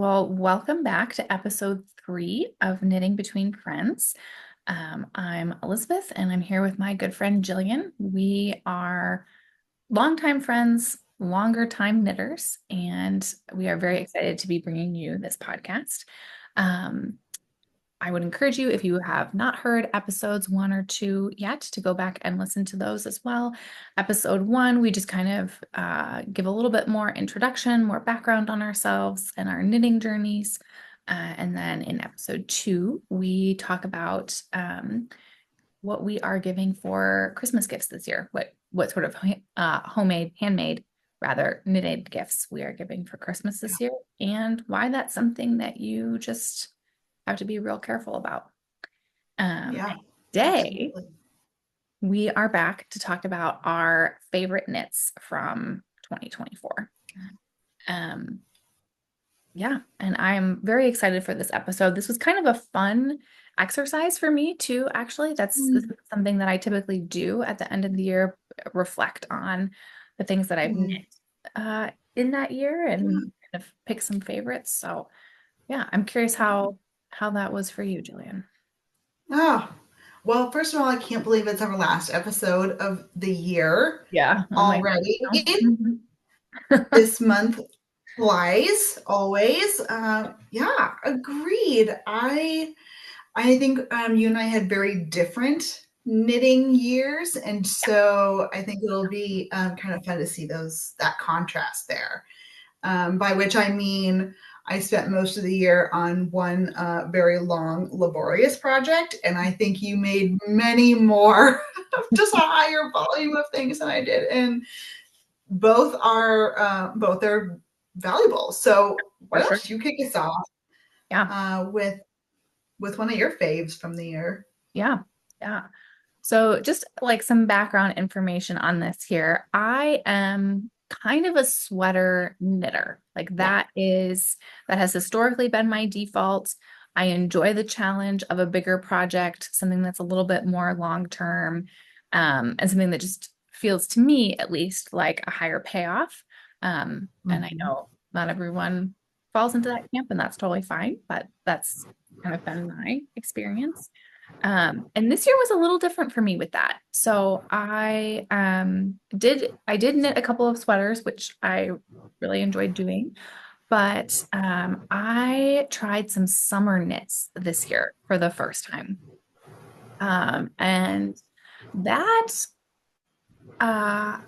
Well, welcome back to episode 3 of Knitting Between Friends. I'm Elizabeth, and I'm here with my good friend Jillian. We are longtime friends, longer time knitters, and we are very excited to be bringing you this podcast. Um, I would encourage you, if you have not heard episodes 1 or 2 yet, to go back and listen to those as well. Episode 1, we just kind of give a little bit more introduction, more background on ourselves and our knitting journeys. And then in episode 2, we talk about what we are giving for Christmas gifts this year, what sort of homemade, handmade, rather knitted gifts we are giving for Christmas this year, and why that's something that you just have to be real careful about. Yeah, Today, absolutely. we are back to talk about our favorite knits from 2024. Um, yeah, and I'm very excited for this episode. This was kind of a fun exercise for me too, actually. This is something that I typically do at the end of the year, reflect on the things that I've Mhm. knit in that year Yeah. and kind of pick some favorites. So yeah, I'm curious how that was for you, Jillian. Oh, well, first of all, I can't believe it's our last episode of the year Yeah. Oh my already. God. Mhm. This month flies always. Yeah, agreed. I think you and I had very different knitting years, and so I think it'll be kind of fun to see that contrast there. By which I mean I spent most of the year on one very long, laborious project, and I think you made many more, just a higher volume of things than I did, and both are valuable. So For why sure. don't you kick us off Yeah. with one of your faves from the year? Yeah. Yeah. So just like some background information on this here. I am kind of a sweater knitter. Yeah. That has historically been my default. I enjoy the challenge of a bigger project, something that's a little bit more long term, and something that just feels to me at least like a higher payoff. And I Mhm. know not everyone falls into that camp, and that's totally fine, but that's kind of been my experience. And this year was a little different for me with that. So I did knit a couple of sweaters, which I really enjoyed doing, but I tried some summer knits this year for the first time. And that uh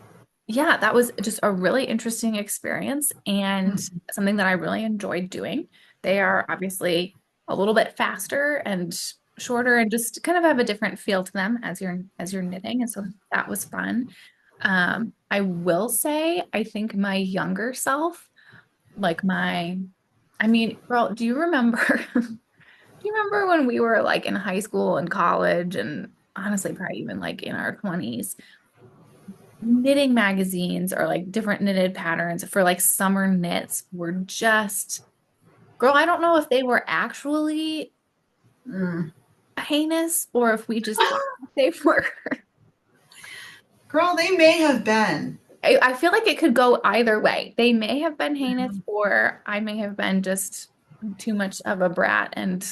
yeah, that was just a really interesting experience and Mhm. something that I really enjoyed doing. They are obviously a little bit faster and shorter and just kind of have a different feel to them as you're knitting. And so that was fun. I will say, I think my younger self, like I mean, girl, do you remember do you remember when we were like in high school and college and honestly probably even like in our 20s? Knitting magazines or like different knitted patterns for like summer knits were just, girl, I don't know if they were actually Mm. heinous or if we just thought they were. Girl, they may have been. I feel like it could go either way. They may have been heinous, or I may have been just too much of a brat and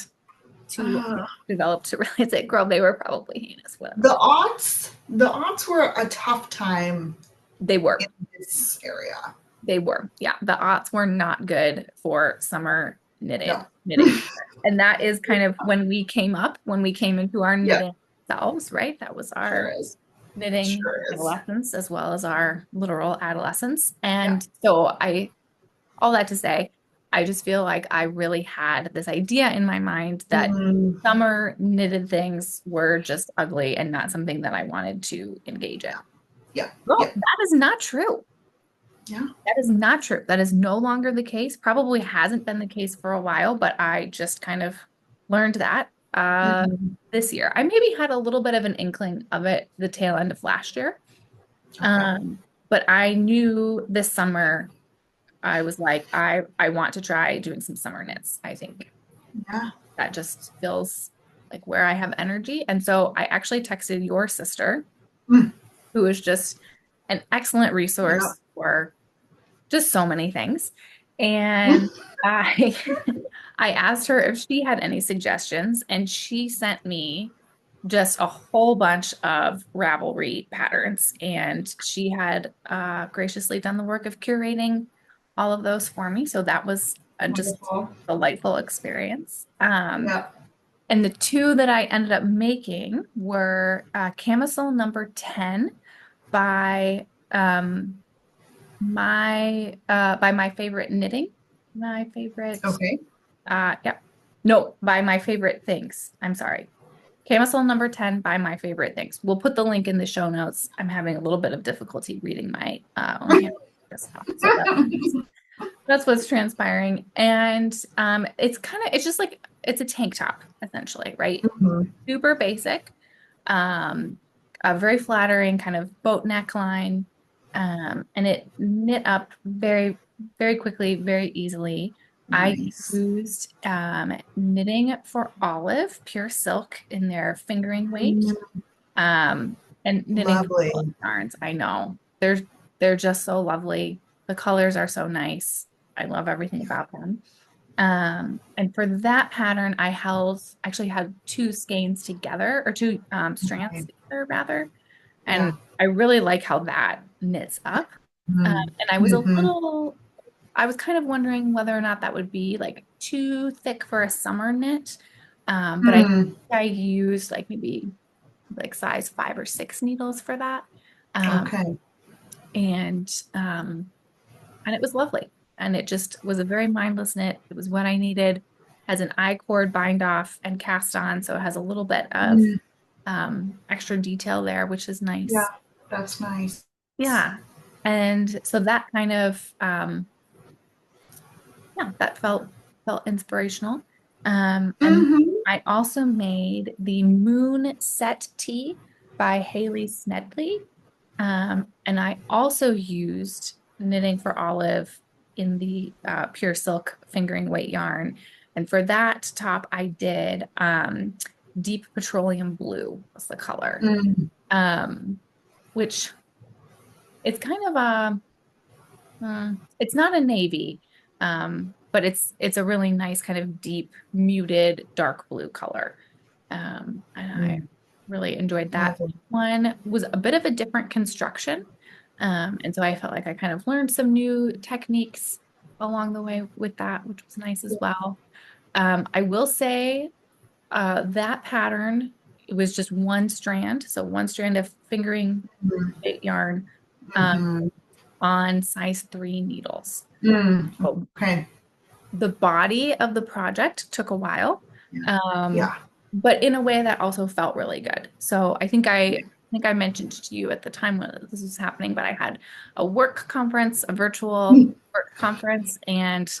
too Uh, developed to realize it. Girl, they were probably heinous with them. the aughts were a tough time They in were. this area. They were. Yeah, the aughts were not good for summer No. knitting. And that is kind of when we came into our Yeah, knitting selves, right? That was sure our is. knitting Sure is. adolescence as well as our literal adolescence. Yeah. And so all that to say, I just feel like I really had this idea in my mind that Mm, summer knitted things were just ugly and not something that I wanted to engage in. yeah. Well, Yeah. that is not true. Yeah. That is not true. That is no longer the case. Probably hasn't been the case for a while, but I just kind of learned that Mhm. this year. I maybe had a little bit of an inkling of it the tail end of last year. Okay. But I knew this summer I was like, I want to try doing some summer knits. I think Yeah. that just feels like where I have energy. And so I actually texted your sister, Mm, who is just an excellent yeah. resource for just so many things. And I I asked her if she had any suggestions, and she sent me just a whole bunch of Ravelry patterns. And she had graciously done the work of curating all of those for me. So that was a just Wonderful. delightful experience. Yeah. And the two that I ended up making were Camisole number 10 by my favorite knitting. My favorite Okay. yep. No, by my favorite things. I'm sorry. Camisole number 10 by my favorite things. We'll put the link in the show notes. I'm having a little bit of difficulty reading my own hand this talk. So that's what's transpiring. And it's just like it's a tank top, essentially, right? Mhm. Super basic. Um, a very flattering kind of boat neckline. And it knit up very, very quickly, very easily. I Nice. used knitting for Olive, pure silk in their fingering weight. Mm, Um, and knitting for Olive lovely. yarns. I know. They're just so lovely. The colors are so nice. I love everything about them. And for that pattern, actually had two skeins together or two strands Okay. together rather. Yeah. And I really like how that knits up. Mm. And Hmm. I was kind of wondering whether or not that would be like too thick for a summer knit. But Mm. I used like maybe like size 5 or 6 needles for that. Um, Okay. and um, and it was lovely. And it just was a very mindless knit. It was what I needed. Has an I-cord bind off and cast on, so it has a little bit of Mm. extra detail there, which is Yeah, nice. that's nice. Yeah. And so that kind of yeah, that felt inspirational. And Hmm. I also made the Moon Set Tea by Haley Smedley. And I also used knitting for Olive in the pure silk fingering weight yarn. And for that top, I did deep petroleum blue was the color, Mm. um, which it's kind of it's not a navy, but it's a really nice kind of deep, muted, dark blue color. And I Mm. really enjoyed that. Lovely. One was a bit of a different construction. And so I felt like I kind of learned some new techniques along the way with that, which was nice as well. I will say that pattern, it was just one strand. So one strand of fingering weight yarn Mm-hmm. on size 3 needles. Mm. So Okay. the body of the project took a while, Yeah. um, Yeah. but in a way that also felt really good. So I think I mentioned to you at the time when this was happening, but I had a work conference, a virtual Mm. work conference, and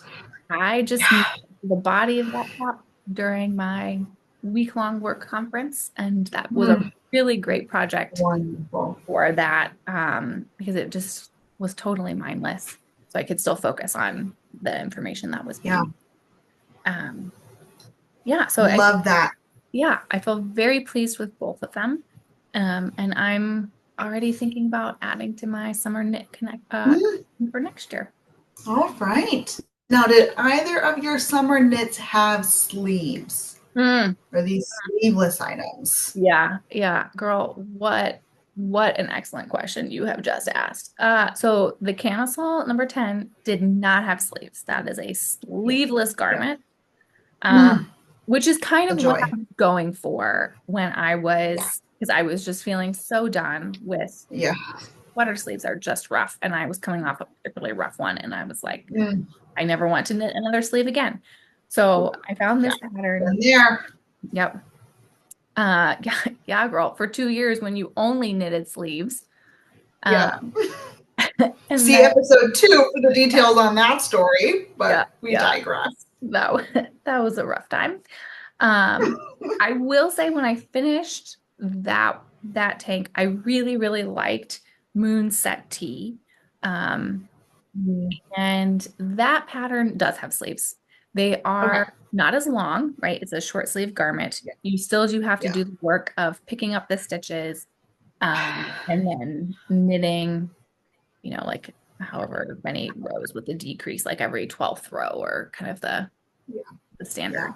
I just knit Yeah. the body of that top during my week-long work conference, and that was a Mm. really great project Wonderful. for that because it just was totally mindless. So I could still focus on the information that was Yeah. being um yeah, Love that. I feel very pleased with both of them. And I'm already thinking about adding to my summer knit connect Mm. for next year. All right. Now, did either of your summer knits have sleeves? Mm, Or these sleeveless items? yeah, yeah, girl, what an excellent question you have just asked. So the camisole number 10 did not have sleeves. That is a Yeah. sleeveless Yeah. garment. Um, Mm. which is kind A of what joy. I'm going for when Yeah. because I was just feeling so done with Yeah. sweater sleeves are just rough. And I was coming off a particularly rough one. And I was like, Mm. I never want to knit another sleeve again. So I found Yeah. this Been pattern. there. Yep. Yeah, yeah, girl, for 2 years when you only knitted sleeves. Yeah. Um, and See then, episode 2 for the details on that story, yeah, but we yeah, digress. that was a rough time. Um, I will say when I finished that tank, I really, really liked Moonset Tea. Um, Mm. and that pattern does have sleeves. They Okay. are not as long, right? It's a short sleeve garment. Yeah. You still do have to Yeah. do the work of picking up the stitches, and then knitting, like however many rows with a decrease, like every 12th row, or kind of Yeah. the Yeah. standard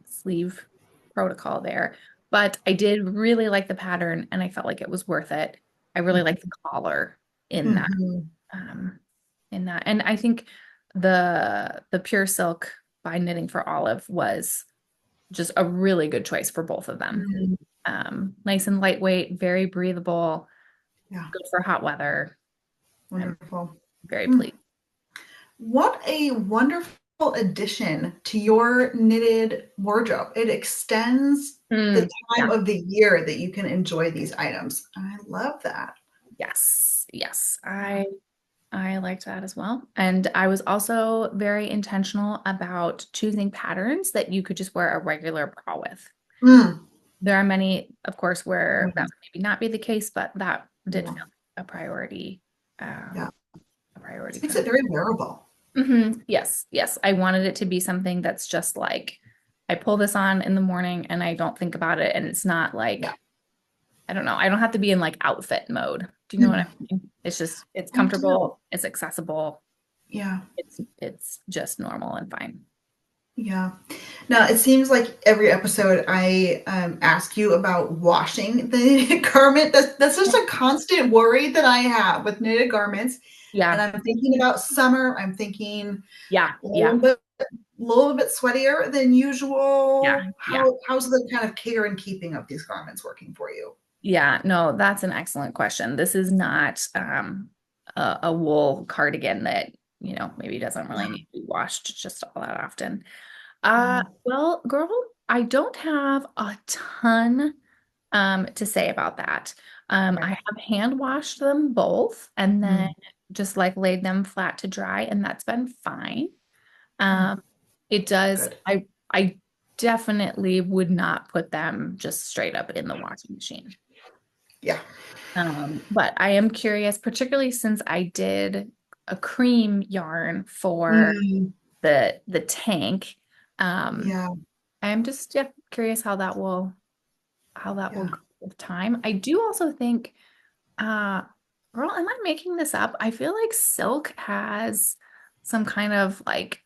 sleeve protocol there. But I did really like the pattern and I felt like it was worth it. I really like the collar in that. Mhm. Um, and I think the pure silk by Knitting for Olive was just a really good choice for both of them. Mm, Nice and lightweight, very breathable, yeah. good for hot weather. I'm Wonderful. very Mm. pleased. What a wonderful addition to your knitted wardrobe. It extends the time Yeah. of the year that you can enjoy these items. I love that. Yes. Yes. I liked that as well. And I was also very intentional about choosing patterns that you could just wear a regular bra with. Mm. There are many, of course, where that Mhm. would maybe not be the case, but that did Yeah. feel like Yeah. a priority This for makes me. it very wearable. Yes, yes. I wanted it to be something that's just like I pull this on in the morning and I don't think about it. And it's not Yeah. like, I don't know, I don't have to be in like outfit mode. Do you know what I Mhm. mean? It's I do. comfortable, it's accessible, Yeah. it's just normal and fine. Yeah. Now, it seems like every episode I ask you about washing the knitted garment. That's just a constant worry that I have with knitted garments. And Yeah, I'm thinking about summer. I'm thinking yeah, a yeah, little bit sweatier than yeah, usual. yeah. How's the kind of care and keeping of these garments working for you? Yeah, no, that's an excellent question. This is not a wool cardigan that, maybe doesn't really Yeah. need to be washed just all that often. Yeah. Well, girl, I don't have a ton to say about that. I Okay. have hand washed them both and then Mm, just like laid them flat to dry, and that's been fine. mm, Um, it does, good. I definitely would not put them just straight up in the washing machine. Yeah. But I am curious, particularly since I did a cream yarn for Mm, the tank. Um, yeah. I'm just, yeah, curious how that will Yeah. go with time. I do also think, uh, girl, am I making this up? I feel like silk has some kind of like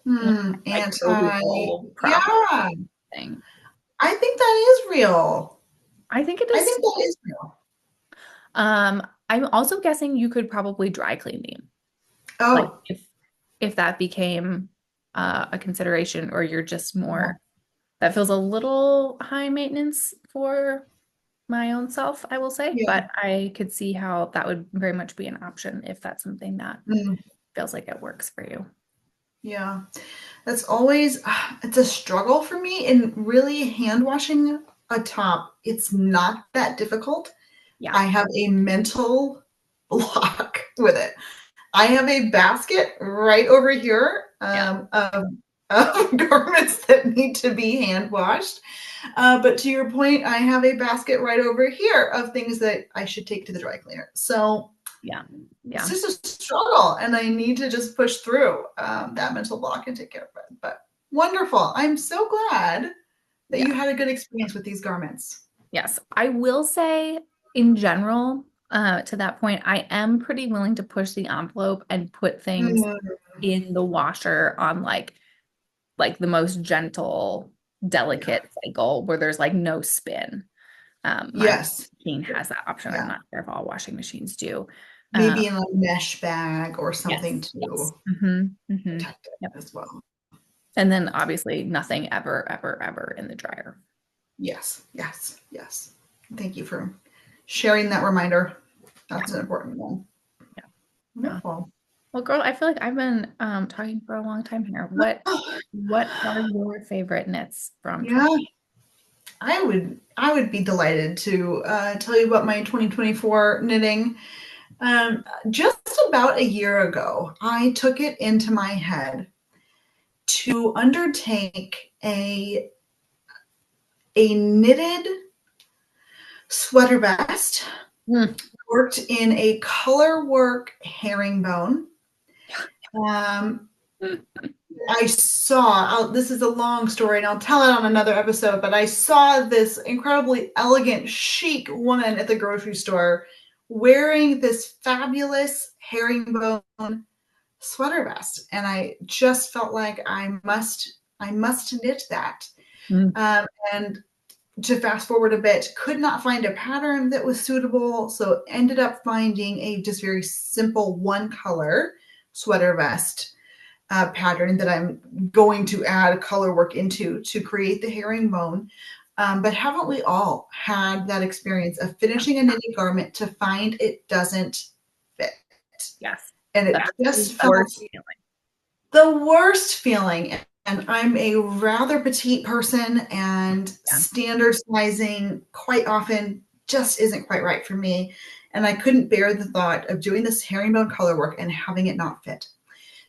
microbial problem Yeah. thing. I think that is real. I think it I is. think that is real. I'm also guessing you could probably dry clean these. Like Oh, if that became a consideration, or you're just yeah. more, that feels a little high maintenance for my own self, I will say, Yeah. but I could see how that would very much be an option if that's something that Mm, feels like it works for you. yeah. That's always it's a struggle for me in really hand washing a top. It's not that difficult. Yeah, I have a mental block with it. I have a basket right over here yeah, of garments that need to be hand washed. But to your point, I have a basket right over here of things that I should take to the dry cleaner. So yeah, it's yeah, just a struggle, and I need to just push through that mental block and take care of it. But wonderful. I'm so glad that yeah. you had a good experience with these garments. Yes, I will say in general, to that point, I am pretty willing to push the envelope and put things Mm, in the washer on like the most gentle, yeah. delicate cycle where there's like no spin. My Yes. machine has that option. I'm Yeah. not sure if all washing machines do. Um, Maybe in a mesh bag or something yes, yes. to protect Yep. it as well. And then obviously nothing ever, ever, ever in the dryer. Yes, yes, yes. Thank you for sharing that reminder. That's an important one. Yeah. Yeah. Wonderful. Well, girl, I feel like I've been talking for a long time here. What are your favorite knits from Yeah, 20? I would be delighted to tell you about my 2024 knitting. Just about a year ago, I took it into my head to undertake a knitted sweater vest Mm. worked in a color work herringbone. Um, I saw, this is a long story and I'll tell it on another episode, but I saw this incredibly elegant, chic woman at the grocery store wearing this fabulous herringbone sweater vest, and I just felt like I must knit that. Mm. And to fast forward a bit, could not find a pattern that was suitable, so ended up finding a just very simple one color sweater vest pattern that I'm going to add color work into to create the herringbone. But haven't we all had that experience of finishing a knitted garment to find it doesn't fit? Yes. And it That's the just worst felt feeling. the worst feeling. And I'm a rather petite person, and Yeah. standard sizing quite often just isn't quite right for me. And I couldn't bear the thought of doing this herringbone color work and having it not fit.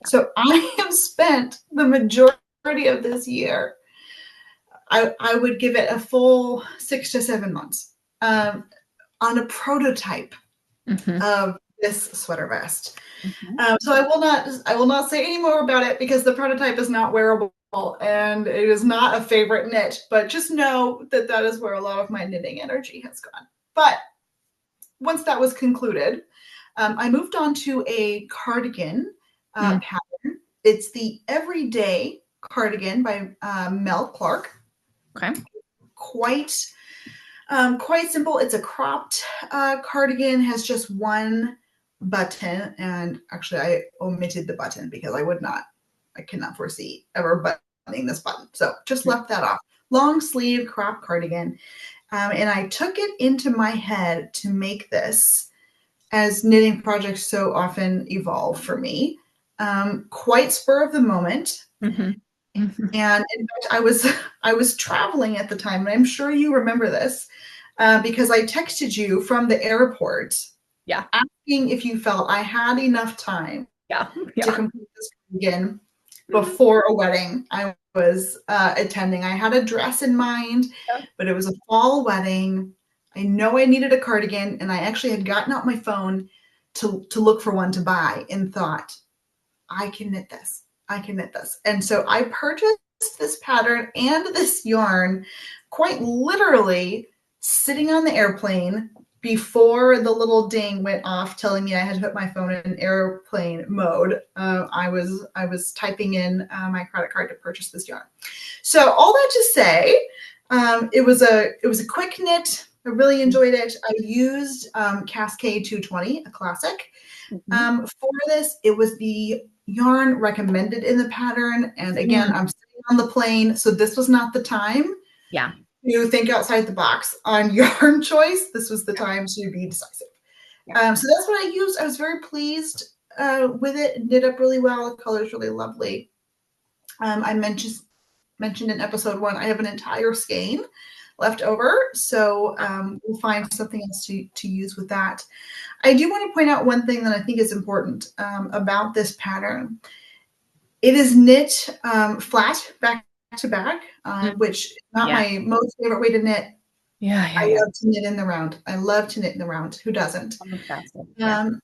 So I have spent the majority of this year, I would give it a full 6 to 7 months on a prototype Hmm. of this sweater vest. Hmm. So I will not say any more about it because the prototype is not wearable and it is not a favorite knit. But just know that that is where a lot of my knitting energy has gone. But once that was concluded, I moved on to a cardigan Mm. pattern. It's the Everyday Cardigan by Mel Clark. Okay. Quite quite simple. It's a cropped cardigan, has just one button, and actually I omitted the button because I cannot foresee ever buttoning this button. So just left that off. Long sleeve crop cardigan. And I took it into my head to make this, as knitting projects so often evolve for me, quite spur of the moment. Hmm. Hmm. And in fact, I was traveling at the time, and I'm sure you remember this because I texted you from the airport Yeah. asking if you felt I had enough time Yeah. to Yeah. complete this again before a wedding I was attending. I had a dress in mind, Yeah. but it was a fall wedding. I know I needed a cardigan, and I actually had gotten out my phone to look for one to buy and thought, I can knit this. I can knit this. And so I purchased this pattern and this yarn quite literally sitting on the airplane before the little ding went off telling me I had to put my phone in airplane mode. I was typing in my credit card to purchase this yarn. So all that to say, it was a quick knit. I really enjoyed it. I used Cascade 220, a classic. Mhm. For this, it was the yarn recommended in the pattern. And again, Mm. I'm sitting on the plane, so this was not the time Yeah. to think outside the box on yarn choice. This was the time to be decisive. Yeah. So that's what I used. I was very pleased with it. It knit up really well. The color is really lovely. I mentioned in episode 1, I have an entire skein left over, so we'll find something else to use with that. I do want to point out one thing that I think is important about this pattern. It is knit flat back to back, Mm. which is not Yeah. my most favorite way to knit. Yeah. Yeah. I Yeah. love to knit in the round. I love to knit in the round. Who doesn't? I'm obsessed. Yeah. Um,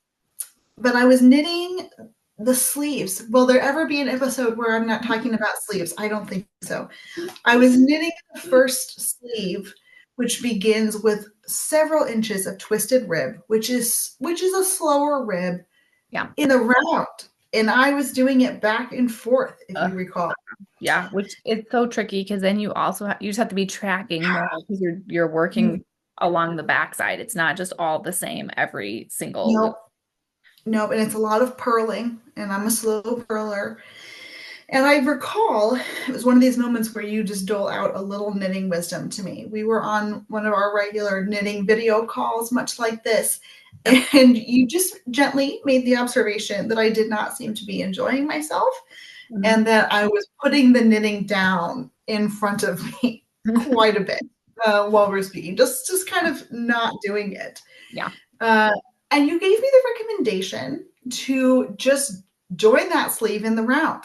but I was knitting the sleeves. Will there ever be an episode where I'm not talking about sleeves? I don't think so. I was knitting the first sleeve, which begins with several inches of twisted rib, which is a slower rib Yeah. in the round. And I was doing it back and forth, if Uh, you recall. yeah. Which is so tricky because then you also you just have to be tracking more because you're working along the backside. It's not just all the same every single loop. Nope, nope. And it's a lot of purling, and I'm a slow purler. And I recall it was one of these moments where you just dole out a little knitting wisdom to me. We were on one of our regular knitting video calls, much like this, Yeah. and you just gently made the observation that I did not seem to be enjoying myself Mhm. and that I was putting the knitting down in front of me quite a bit while we're speaking, just kind of not doing it. Yeah. Uh, and you gave me the recommendation to just join that sleeve in the round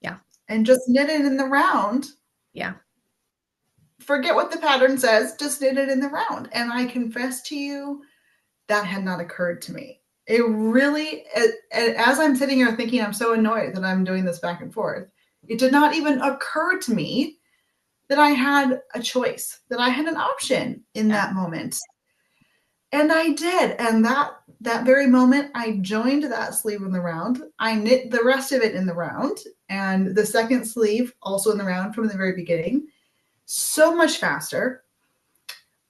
Yeah. and just knit it in the round. Yeah. Forget what the pattern says, just knit it in the round. And I confess to you, that had not occurred to me. It really, as I'm sitting here thinking, I'm so annoyed that I'm doing this back and forth, it did not even occur to me that I had a choice, that I had an option in Yeah. that moment. And I did. And that very moment, I joined that sleeve in the round. I knit the rest of it in the round, and the second sleeve also in the round from the very beginning. So much faster.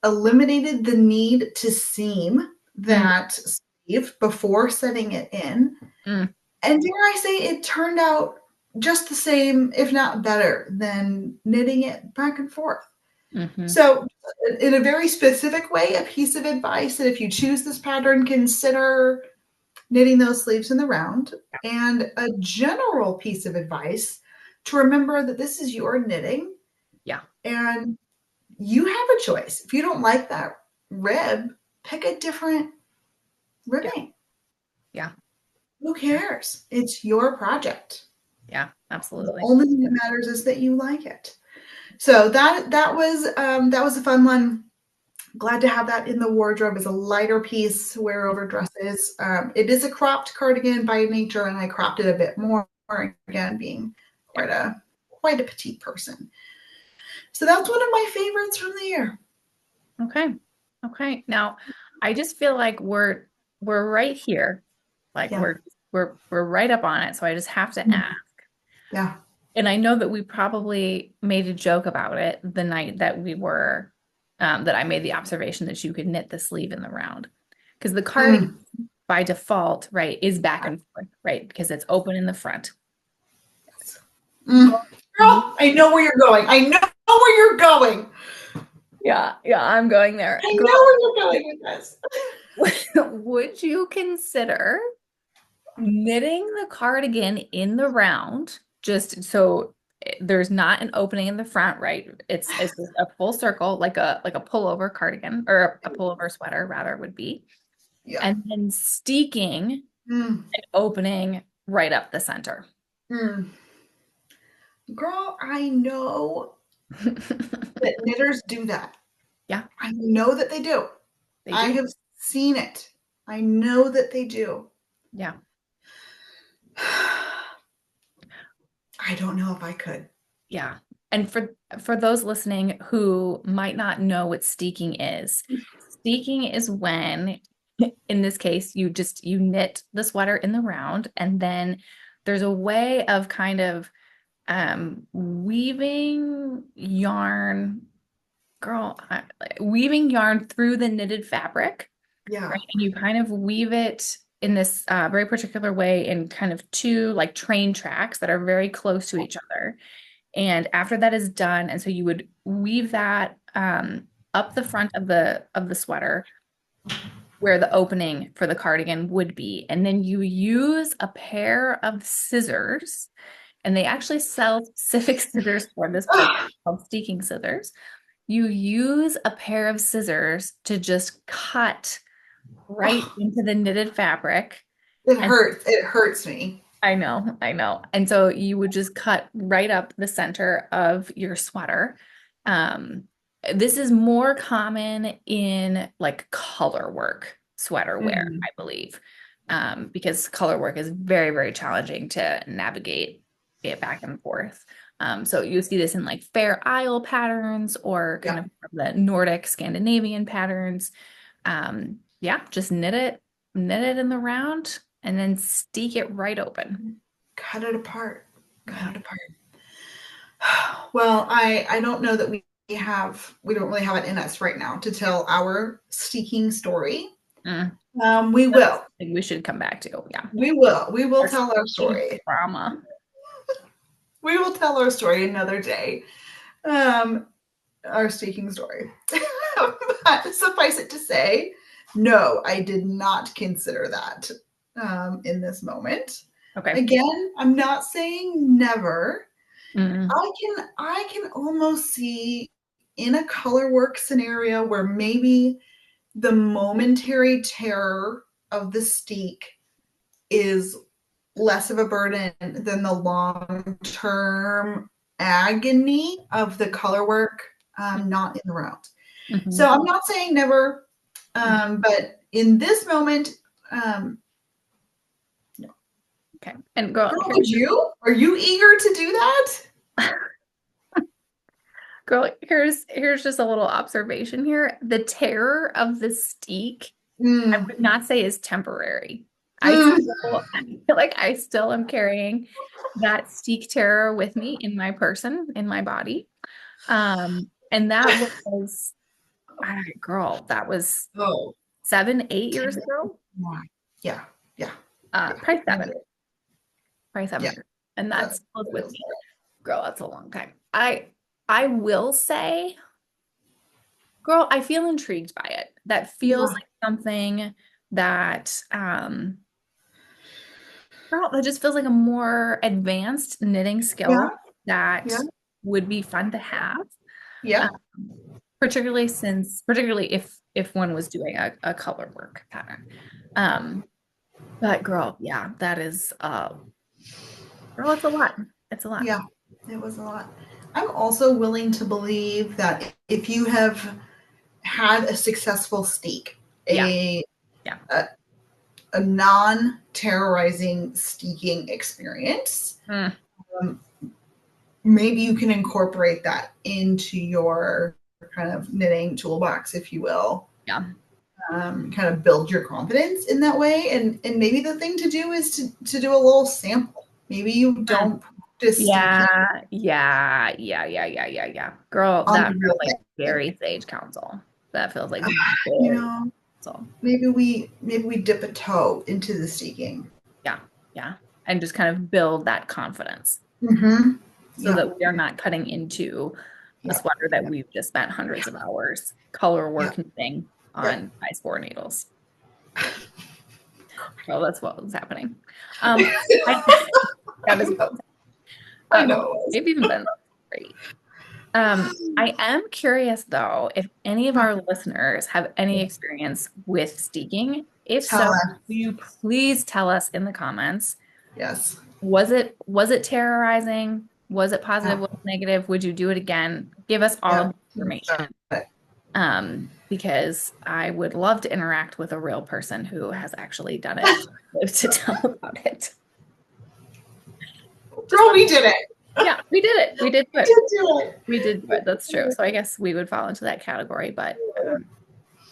Eliminated the need to seam Mm, that sleeve before setting it in. mm, And dare I say, it turned out just the same, if not better, than knitting it back and forth. mhm. So, in a very specific way, a piece of advice that if you choose this pattern, consider knitting those sleeves in the round. And a general piece of advice to remember that this is your knitting Yeah, and you have a choice. If you don't like that rib, pick a different yeah, ribbing. yeah, Who cares? It's your project. yeah, The absolutely. only thing that matters is that you like it. So that was a fun one. Glad to have that in the wardrobe as a lighter piece to wear over dresses. It is a cropped cardigan by nature, and I cropped it a bit more again, being Yeah. quite a petite person. So that's one of my favorites from the year. Okay. Okay. Now, I just feel like we're right here. Like Yeah, we're right up on it. So I just have to ask. yeah. And I know that we probably made a joke about it the night that that I made the observation that you could knit the sleeve in the round. Because the cardigan Mm. by default, right, is back and forth, right? Because it's open in the front. Mm. Girl, I know where you're going. I know where you're going. Yeah, yeah, I'm going there. I know Girl, where you're going with this. would you consider knitting the cardigan in the round, just so there's not an opening in the front, right? It's just a full circle, like a pullover cardigan or a pullover sweater rather would be, Yeah. and then steeking Mm. an opening right up the center. Mm. Girl, I know that knitters do that. Yeah, I know that they do. they I do. have seen it. I know that they do. Yeah. I don't know if I could. Yeah. And for those listening who might not know what steeking is when, in this case, you knit the sweater in the round, and then there's a way of kind of weaving yarn, weaving yarn through the knitted fabric, Yeah. right? And you kind of weave it in this very particular way in kind of two like train tracks that are very close to each other. And after that is done, and so you would weave that up the front of the sweater where the opening for the cardigan would be. And then you use a pair of scissors, and they actually sell specific scissors for this purpose called steeking scissors. You use a pair of scissors to just cut right Oh, into the knitted fabric. it And hurts. It hurts me. I know, I know. And so you would just cut right up the center of your sweater. Um, this is more common in like color work sweater wear, Mm. I believe, because color work is very, very challenging to navigate it back and forth. So you see this in like Fair Isle patterns or Yeah. kind of the Nordic Scandinavian patterns. Yeah, just knit it in the round and then steek it right open. Cut it apart. Yeah. Cut it apart. Well, I don't know that we don't really have it in us right now to tell our steaking story. Mm. We That's will. something we should come back to. Yeah. We will. We will Our tell our steaking story. trauma. We will tell our story another day. Um, our steaking story. But suffice it to say, no, I did not consider that in this moment. Okay. Again, I'm not saying never. Mm. I can almost see in a color work scenario where maybe the momentary terror of the steak is less of a burden than the long term agony of the color work, not in the round. So Mhm. I'm not saying never, Mhm. but in this moment, no. Okay. And girl, Girl, here's would you? Are you eager to do that? Girl, here's just a little observation here. The terror of the steak, I Mm. would not say is temporary. Mm. I feel like I still am carrying that steak terror with me in my person, in my body. And that was, girl, that was Oh, 7, 8 years ago. yeah, yeah, yeah, yeah. Probably I seven, know. probably seven Yeah, years. And that that still is with is me. Girl, that's a long time. I will say, girl, I feel intrigued by it. That feels yeah, like something that girl, that just feels like a more advanced knitting yeah, skill that yeah, would be fun to have. yeah, Um, particularly if one was doing a color work pattern. Um, but girl, yeah, that is girl, it's a lot. It's a lot. yeah. It was a lot. I'm also willing to believe that if you have had a successful steak, Yeah, a yeah. a, a non-terrorizing steaking experience, Mm, um, maybe you can incorporate that into your kind of knitting toolbox, if you will. yeah. Kind of build your confidence in that way. And maybe the thing to do is to do a little sample. Maybe you Mm. don't practice steaking Yeah. Girl, on that the feels real like thing. very sage counsel. That feels like You very know, counsel. maybe we dip a toe into the steaking. Yeah, yeah. And just kind of build that confidence Mm-hmm. so Yeah, that we are not cutting into a yeah, sweater that yeah, we've just spent hundreds of hours color yeah, work knitting yeah. on size 4 needles. So that's what was happening. Um, I, that is what was I happening. know it was. Maybe even been great. I am curious though, if any of our listeners have any experience with steaking. If Tell so, us. will you please tell us in the comments? Yes. Was it terrorizing? Was it Yeah. positive? Was it negative? Would you do it again? Give us all Yeah. of the information. Because I would love to interact with a real person who has actually done it to tell about it. Just Girl, we did it. yeah, we did it. We did do We it. did do it. We did do it. That's true. So I guess we would fall into that category. But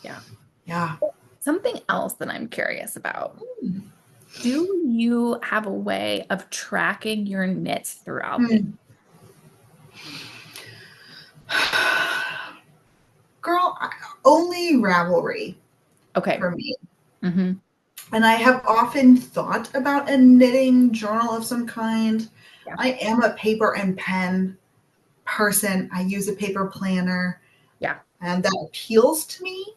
yeah. Yeah. Something else that I'm curious about. Do you have a way of tracking your knits throughout the Hmm. Girl, only Ravelry Okay. for me. Mm-hmm. And I have often thought about a knitting journal of some kind. Yeah. I am a paper and pen person. I use a paper planner, Yeah. and that appeals to me.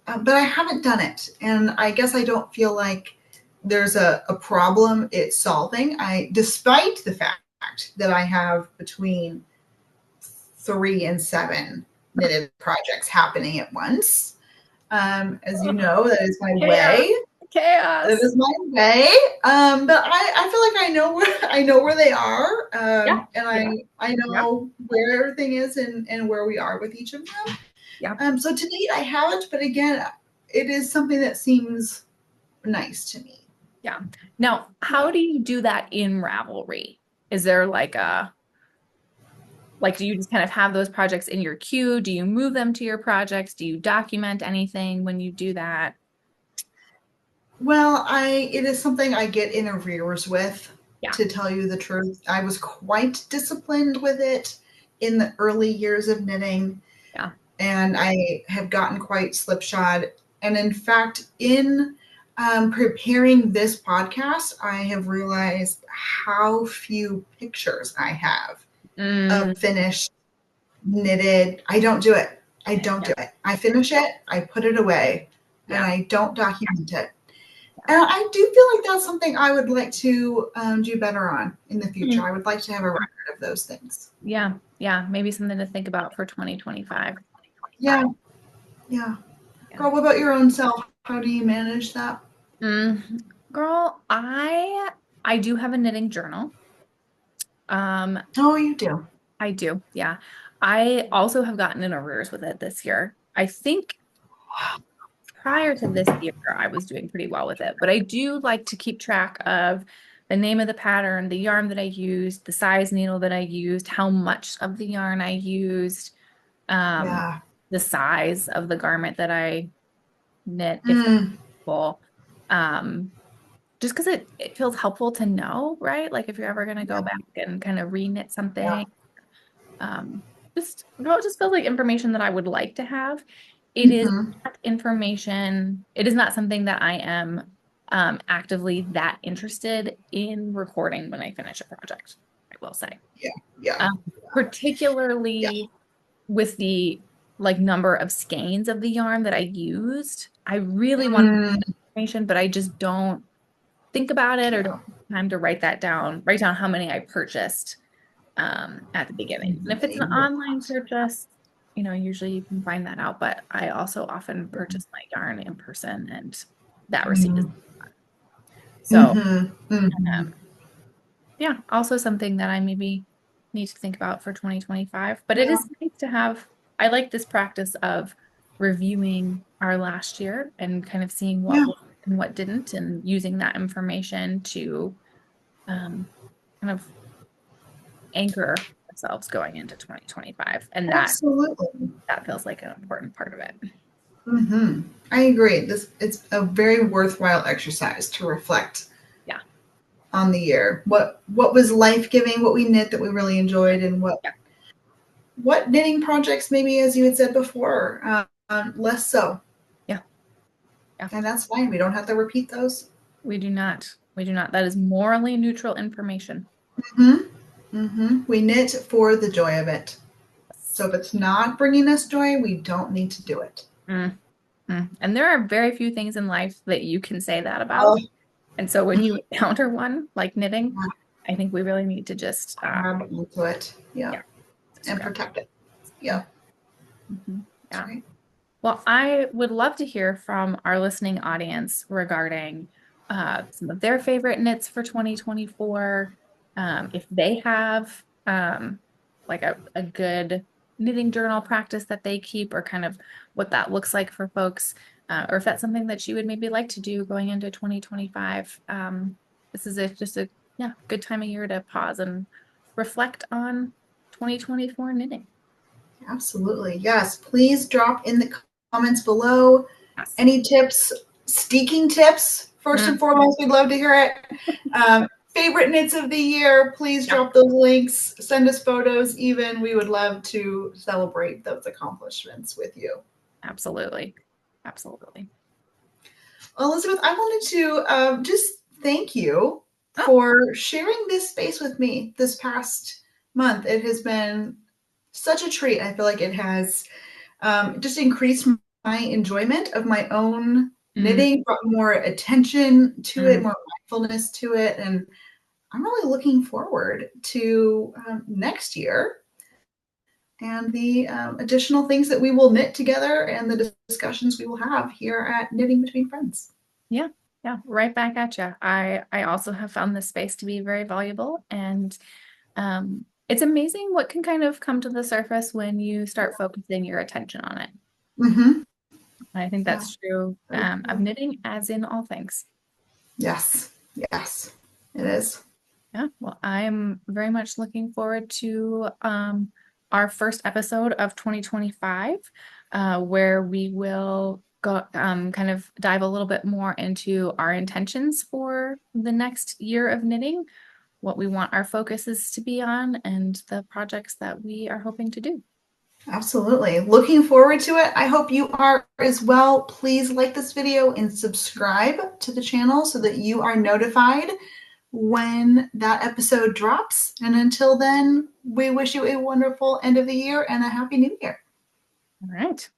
But I haven't done it. And I guess I don't feel like there's a problem it's solving. Despite the fact that I have between 3 and 7 knitted projects happening at once. As you Oh, know, that is my chaos. way. That Chaos. is my way. But I feel like I know where they are, Yeah. and Yeah. I Yeah. know where everything is and where we are with each of them. Yeah. So to date, I haven't. But again, it is something that seems nice to me. Yeah. Now, how do you do that in Ravelry? Is there like, do you just kind of have those projects in your queue? Do you move them to your projects? Do you document anything when you do that? Well, I it is something I get in arrears with, Yeah. to tell you the truth. I was quite disciplined with it in the early years of knitting, Yeah. and I have gotten quite slipshod. And in fact, in preparing this podcast, I have realized how few pictures I have Mm, of finished knitted. I don't do it. I don't yeah. do it. I finish it, I put it away, and Yeah. I don't document it. Yeah. And I do feel like that's something I would like to do better on in the future. Mm, I would like to have a record of those things. yeah. Yeah. Maybe something to think about for 2025. Yeah, yeah. Yeah. Girl, what about your own self? How do you manage that? Girl, I do have a knitting journal. Um, Oh, you do. I do. Yeah. I also have gotten in arrears with it this year. I think prior to this year, I was doing pretty well with it, but I do like to keep track of the name of the pattern, the yarn that I used, the size needle that I used, how much of the yarn I used, um, Yeah. the size of the garment that I knit, if Mm, possible. Um, just because it feels helpful to know, right? Like if you're ever going to go yeah. back and kind of reknit Yeah. something, um, just feels like information that I would like to have. It is Hmm. not information, it is not something that I am actively that interested in recording when I finish a project, I will say. Yeah. Yeah. Um, Yeah. Particularly with the like number of skeins of the yarn that I used. I really want Mm, information, but I just don't think about it or yeah. don't have time to write down how many I purchased at the beginning. And if it's an online purchase, usually you can find that out, but I also often purchase my yarn in person and that receipt is so Mm-hmm. Mm-hmm. yeah, also something that I maybe need to think about for 2025. But it Yeah. is nice to have, I like this practice of reviewing our last year and kind of seeing what Yeah. worked and what didn't, and using that information to um, kind of anchor ourselves going into 2025. And Absolutely. that feels like an important part of it. Hmm. I agree. It's a very worthwhile exercise to reflect Yeah. on the year. What was life giving? What we knit that we really enjoyed, and Yeah. what knitting projects maybe, as you had said before, less so. Yeah. Yeah. And that's fine. We don't have to repeat those. We do not. We do not. That is morally neutral information. Hmm. Hmm. We knit for the joy of it. So if it's not bringing us joy, we don't need to do it. Mm, And there are very few things in life that you can say that Oh, about. And so when you encounter one like knitting, I think we really need to just, grab onto it. Yeah. yeah, just And grab. protect it. Mm, Yeah. That's Yeah. right. Well, I would love to hear from our listening audience regarding some of their favorite knits for 2024. If they have like a good knitting journal practice that they keep, or kind of what that looks like for folks, or if that's something that you would maybe like to do going into 2025. This is just a good time of year to pause and reflect on 2024 knitting. Absolutely. Yes. Please drop in the comments below Yes. any tips, steaking tips. First and Mm, foremost, we'd love to hear it. Favorite knits of the year, please yeah, drop those links. Send us photos, even. We would love to celebrate those accomplishments with you. absolutely. Absolutely. Elizabeth, I wanted to just thank you Oh, for sharing this space with me this past month. It has been such a treat. I feel like it has just increased my enjoyment of my own mm, knitting, brought more attention to it, mm. more mindfulness to it. And I'm really looking forward to next year and the additional things that we will knit together and the discussions we will have here at Knitting Between Friends. Yeah, yeah, right back at you. I also have found this space to be very valuable, and it's amazing what can kind of come to the surface when you start focusing your attention on it. Mm-hmm. And I think Yeah, that's true very of true. knitting as in all things. Yes, yes, it is. Yeah, well, I am very much looking forward to our first episode of 2025, where we will go kind of dive a little bit more into our intentions for the next year of knitting, what we want our focuses to be on, and the projects that we are hoping to do. Absolutely. Looking forward to it. I hope you are as well. Please like this video and subscribe to the channel so that you are notified when that episode drops. And until then, we wish you a wonderful end of the year and a happy new year. All right.